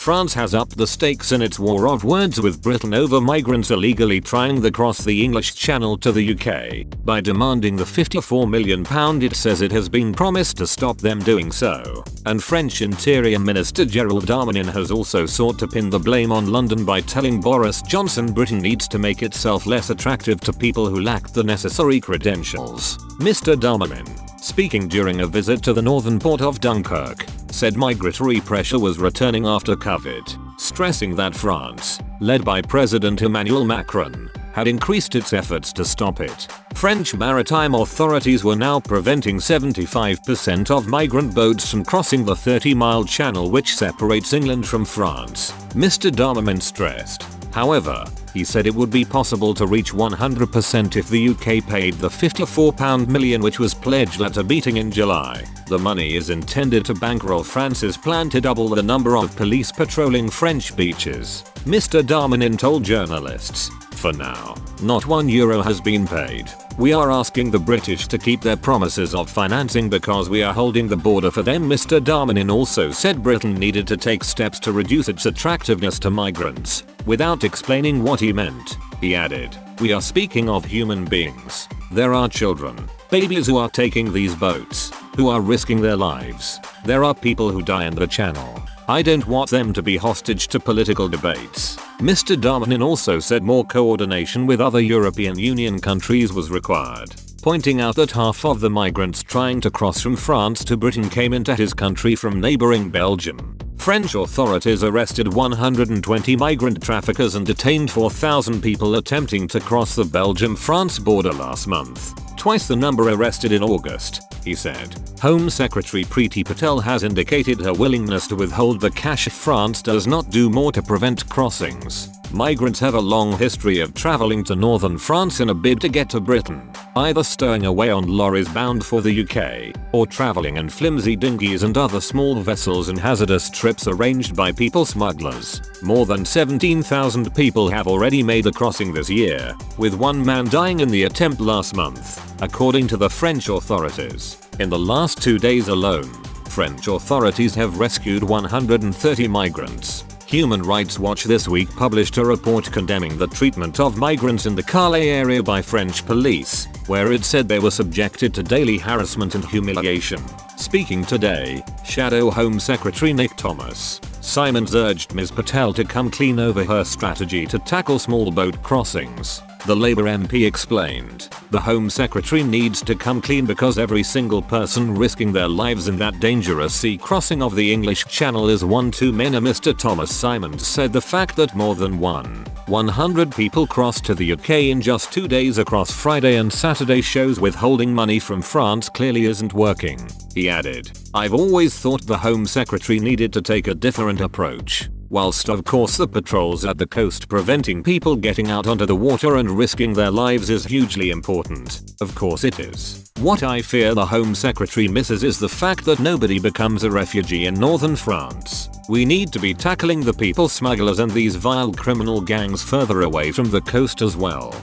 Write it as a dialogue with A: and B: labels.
A: France has upped the stakes in its war of words with Britain over migrants illegally trying to cross the English Channel to the UK by demanding the £54 million it says it has been promised to stop them doing so. And French Interior Minister Gerald Darmanin has also sought to pin the blame on London by telling Boris Johnson Britain needs to make itself less attractive to people who lack the necessary credentials. Mr. Darmanin, speaking during a visit to the northern port of Dunkirk, said migratory pressure was returning after COVID, stressing that France, led by President Emmanuel Macron, had increased its efforts to stop it. French maritime authorities were now preventing 75% of migrant boats from crossing the 30-mile channel which separates England from France, Mr. Darmanin stressed. However, he said it would be possible to reach 100% if the UK paid the £54 million which was pledged at a meeting in July. The money is intended to bankroll France's plan to double the number of police patrolling French beaches, Mr. Darmanin told journalists. For now, not €1 has been paid. We are asking the British to keep their promises of financing because we are holding the border for them. Mr. Darmanin also said Britain needed to take steps to reduce its attractiveness to migrants. Without explaining what he meant, he added, "We are speaking of human beings. There are children, babies who are taking these boats, who are risking their lives. There are people who die in the channel. I don't want them to be hostage to political debates." Mr. Darmanin also said more coordination with other European Union countries was required, pointing out that half of the migrants trying to cross from France to Britain came into his country from neighboring Belgium. French authorities arrested 120 migrant traffickers and detained 4,000 people attempting to cross the Belgium-France border last month, twice the number arrested in August, he said. Home Secretary Priti Patel has indicated her willingness to withhold the cash if France does not do more to prevent crossings. Migrants have a long history of traveling to northern France in a bid to get to Britain, either stowing away on lorries bound for the UK, or traveling in flimsy dinghies and other small vessels in hazardous trips arranged by people smugglers. More than 17,000 people have already made the crossing this year, with one man dying in the attempt last month, according to the French authorities. In the last 2 days alone, French authorities have rescued 130 migrants. Human Rights Watch this week published a report condemning the treatment of migrants in the Calais area by French police, where it said they were subjected to daily harassment and humiliation. Speaking today, Shadow Home Secretary Nick Thomas Simons urged Ms. Patel to come clean over her strategy to tackle small boat crossings. The Labour MP explained, "The Home Secretary needs to come clean because every single person risking their lives in that dangerous sea crossing of the English Channel is one too many." Mr. Thomas Simons said the fact that more than 100 people crossed to the UK in just 2 days across Friday and Saturday shows withholding money from France clearly isn't working. He added, "I've always thought the Home Secretary needed to take a different approach. Whilst of course the patrols at the coast preventing people getting out onto the water and risking their lives is hugely important, of course it is. What I fear the Home Secretary misses is the fact that nobody becomes a refugee in northern France. We need to be tackling the people smugglers and these vile criminal gangs further away from the coast as well."